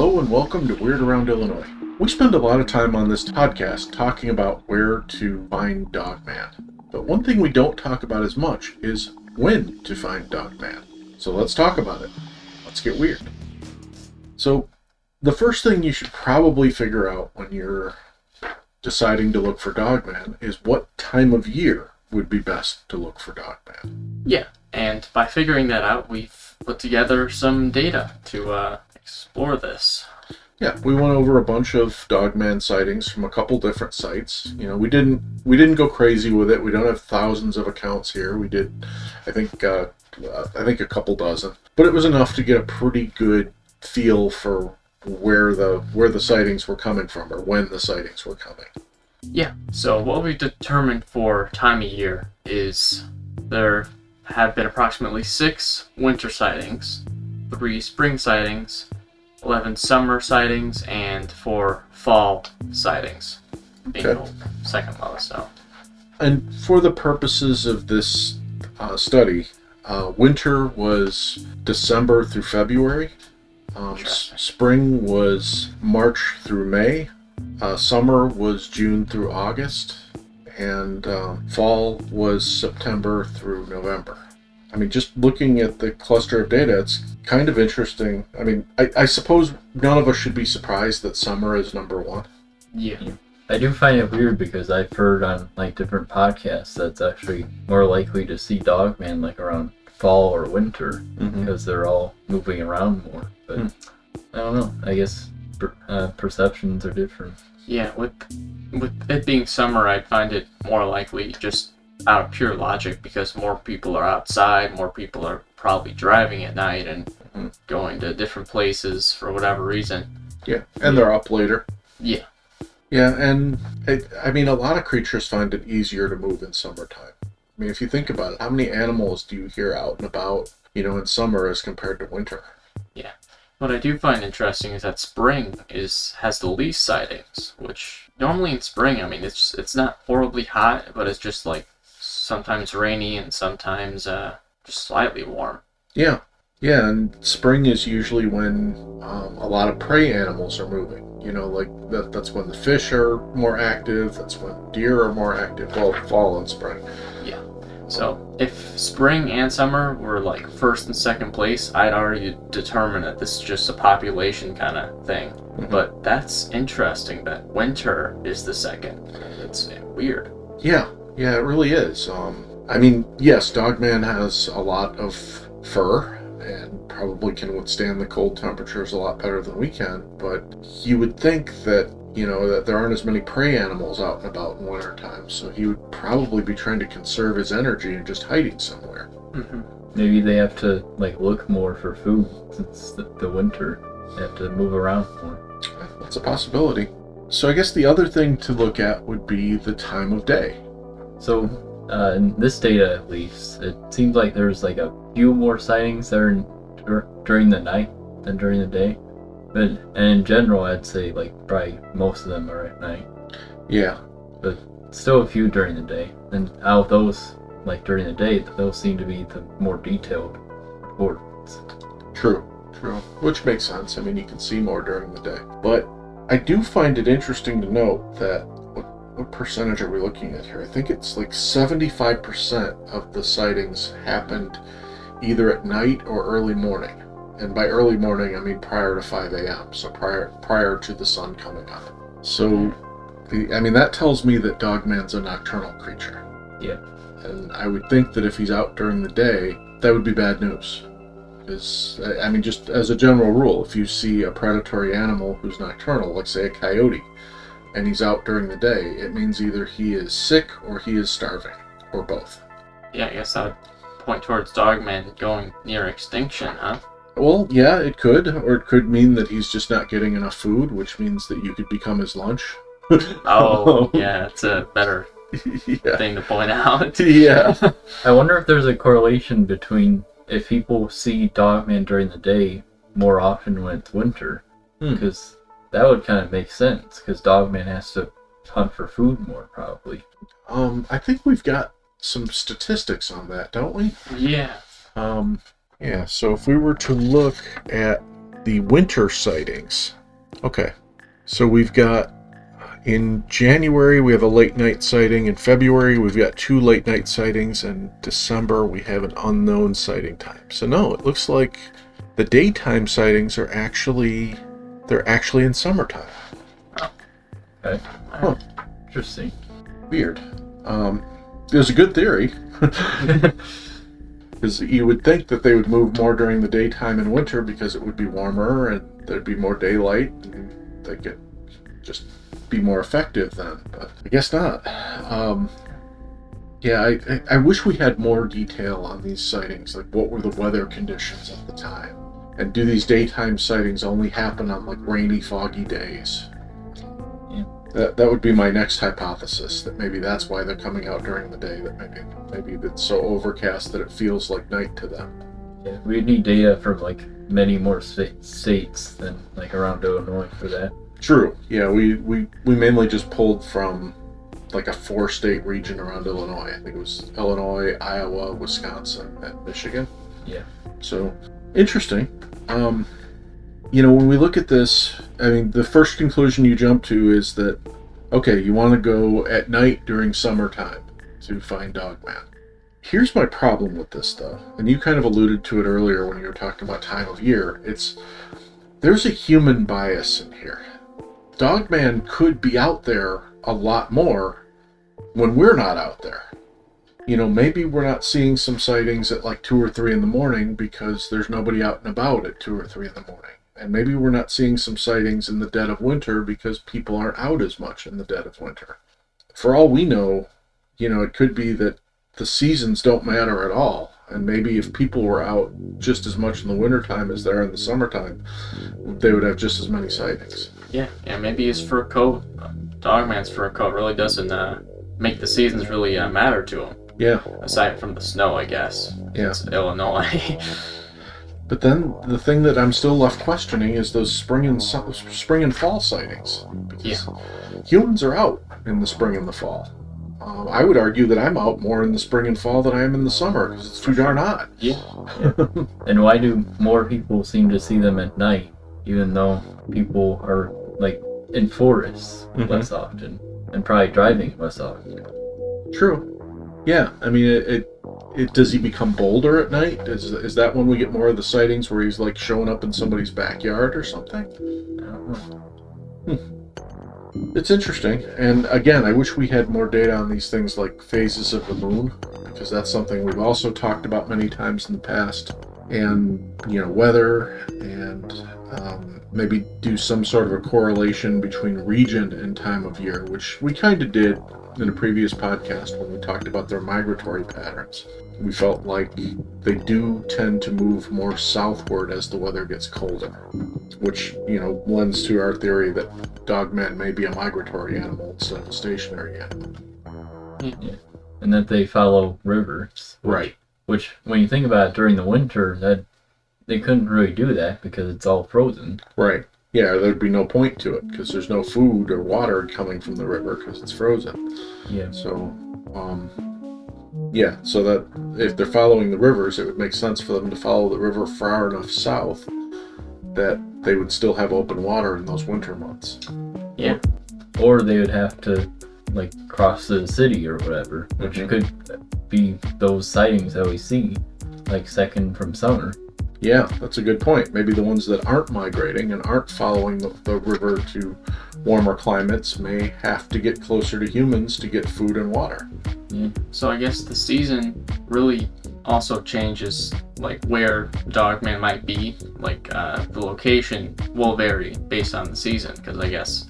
Hello and welcome to Weird Around Illinois. We spend a lot of time on this podcast talking about where to find Dogman. But one thing we don't talk about as much is when to find Dogman. So let's talk about it. Let's get weird. So the first thing you should probably figure out when you're deciding to look for Dogman is what time of year would be best to look for Dogman. Yeah, and by figuring that out, we've put together some data to explore this. Yeah, we went over a bunch of Dogman sightings from a couple different sites. You know, we didn't go crazy with it. We don't have thousands of accounts here. We did, I think a couple dozen, but it was enough to get a pretty good feel for where the sightings were coming from, or when the sightings were coming. Yeah, so what we determined for time of year is there have been approximately 6 winter sightings, 3 spring sightings, 11 summer sightings, and 4 fall sightings, being the second lowest. So. And for the purposes of this study, winter was December through February. Spring was March through May. Summer was June through August. And fall was September through November. I mean, just looking at the cluster of data, it's kind of interesting. I mean, I suppose none of us should be surprised that summer is number one. Yeah. I do find it weird because I've heard on different podcasts that's actually more likely to see Dogman around fall or winter because they're all moving around more. But I don't know. I guess perceptions are different. Yeah, with it being summer, I'd find it more likely just out of pure logic because more people are outside, more people are probably driving at night and going to different places for whatever reason. Yeah, and they're up later. Yeah. Yeah, and I mean, a lot of creatures find it easier to move in summertime. I mean, if you think about it, how many animals do you hear out and about, in summer as compared to winter? Yeah. What I do find interesting is that spring has the least sightings, which normally in spring, I mean, it's not horribly hot, but it's just sometimes rainy and sometimes just slightly warm. Yeah, and spring is usually when a lot of prey animals are moving. That's when the fish are more active. That's when deer are more active. Well, fall and spring. Yeah. So if spring and summer were first and second place, I'd already determined that this is just a population kind of thing. But that's interesting that winter is the second. It's weird. Yeah, it really is. I mean, yes, Dogman has a lot of fur and probably can withstand the cold temperatures a lot better than we can, but you would think that, that there aren't as many prey animals out and about in wintertime, so he would probably be trying to conserve his energy and just hiding somewhere. Maybe they have to look more for food since the winter. They have to move around more. That's a possibility. So I guess the other thing to look at would be the time of day. So in this data at least, it seems like there's a few more sightings there during the night than during the day. And in general, I'd say probably most of them are at night. Yeah. But still a few during the day. And out of those, during the day, those seem to be the more detailed reports. True. Which makes sense. I mean, you can see more during the day. But I do find it interesting to note that what percentage are we looking at here? I think it's 75% of the sightings happened either at night or early morning. And by early morning, I mean prior to 5 a.m., so prior to the sun coming up. So, that tells me that Dogman's a nocturnal creature. Yeah. And I would think that if he's out during the day, that would be bad news. Because, just as a general rule, if you see a predatory animal who's nocturnal, like say a coyote, and he's out during the day, it means either he is sick or he is starving, or both. Yeah, I guess that would point towards Dogman going near extinction, huh? Well, yeah, it could, or it could mean that he's just not getting enough food, which means that you could become his lunch. Oh, yeah, that's a better thing to point out. Yeah. I wonder if there's a correlation between if people see Dogman during the day more often when it's winter, because that would kind of make sense, because Dogman has to hunt for food more, probably. I think we've got some statistics on that, don't we? Yeah. Yeah, so if we were to look at the winter sightings. Okay, so we've got in January we have a late night sighting. In February we've got 2 late night sightings. In December we have an unknown sighting time. So no, it looks like the daytime sightings are actually in summertime. Okay. Huh. Interesting. Weird. There's a good theory. Because you would think that they would move more during the daytime in winter because it would be warmer and there'd be more daylight and they could just be more effective then. But I guess not. Yeah, I wish we had more detail on these sightings. Like, what were the weather conditions at the time? And do these daytime sightings only happen on like rainy, foggy days? That would be my next hypothesis, that maybe that's why they're coming out during the day, that maybe it's so overcast that it feels like night to them. Yeah, we need data from like many more states than like around Illinois for that. True. Yeah, we mainly just pulled from like a 4-state region around Illinois. I think it was Illinois, Iowa, Wisconsin, and Michigan. Yeah. So, interesting. When we look at this, I mean, the first conclusion you jump to is that, okay, you want to go at night during summertime to find Dogman. Here's my problem with this, though, and you kind of alluded to it earlier when you were talking about time of year. There's a human bias in here. Dogman could be out there a lot more when we're not out there. Maybe we're not seeing some sightings at like 2 or 3 in the morning because there's nobody out and about at 2 or 3 in the morning. And maybe we're not seeing some sightings in the dead of winter because people aren't out as much in the dead of winter. For all we know, it could be that the seasons don't matter at all. And maybe if people were out just as much in the wintertime as they are in the summertime, they would have just as many sightings. Yeah, maybe his fur coat, Dogman's fur coat, really doesn't make the seasons really matter to him. Yeah. Aside from the snow, I guess. Yeah. It's Illinois. But then the thing that I'm still left questioning is those spring and fall sightings. Because humans are out in the spring and the fall. I would argue that I'm out more in the spring and fall than I am in the summer because it's too darn hot. Yeah. And why do more people seem to see them at night, even though people are like in forests less often and probably driving less often? True. Yeah, I mean, it does he become bolder at night? Is that when we get more of the sightings where he's like showing up in somebody's backyard or something? I don't know. It's interesting, and again, I wish we had more data on these things like phases of the moon, because that's something we've also talked about many times in the past, and weather, and maybe do some sort of a correlation between region and time of year, which we kind of did in a previous podcast when we talked about their migratory patterns. We felt like they do tend to move more southward as the weather gets colder, which, lends to our theory that Dogman may be a migratory animal instead of a stationary animal. Yeah. And that they follow rivers. Right. Which, when you think about it, during the winter, that they couldn't really do that because it's all frozen. Right. Yeah, there'd be no point to it because there's no food or water coming from the river because it's frozen. Yeah. So, so that if they're following the rivers, it would make sense for them to follow the river far enough south that they would still have open water in those winter months. Yeah. Or they would have to, cross the city or whatever, which could be those sightings that we see, second from summer. Yeah, that's a good point. Maybe the ones that aren't migrating and aren't following the river to warmer climates may have to get closer to humans to get food and water. Yeah. So I guess the season really also changes where Dogman might be. The location will vary based on the season, because I guess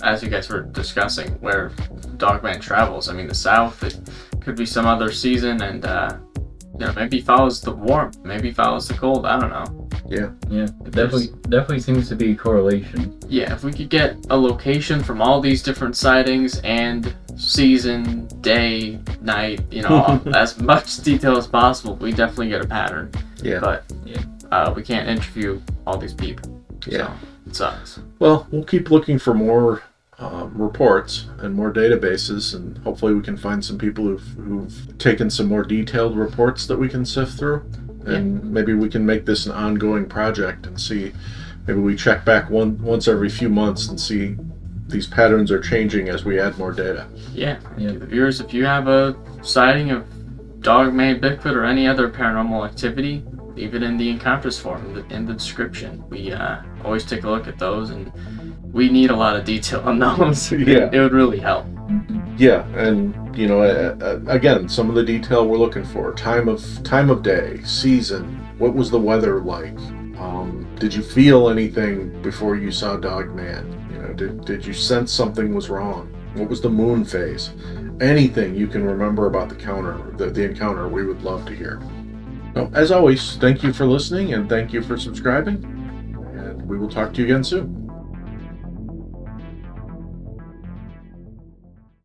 as you guys were discussing where Dogman travels, I mean the south, it could be some other season, and maybe follows the warmth, maybe follows the cold, I don't know. Yeah. Yeah, it definitely seems to be a correlation. Yeah, if we could get a location from all these different sightings and season, day, night, as much detail as possible, we definitely get a pattern. Yeah. But we can't interview all these people. Yeah. So it sucks. Well, we'll keep looking for more reports and more databases, and hopefully we can find some people who've taken some more detailed reports that we can sift through. and maybe we can make this an ongoing project and see. Maybe we check back once every few months and see these patterns are changing as we add more data. Yeah. To the viewers, if you have a sighting of Dogman, Bigfoot, or any other paranormal activity, leave it in the encounters form in the description. We always take a look at those, and we need a lot of detail on those. Yeah. It would really help. Yeah, and again, some of the detail we're looking for: time of day, season, what was the weather like? Did you feel anything before you saw Dogman? Did you sense something was wrong? What was the moon phase? Anything you can remember about the encounter, we would love to hear. So, as always, thank you for listening and thank you for subscribing, and we will talk to you again soon.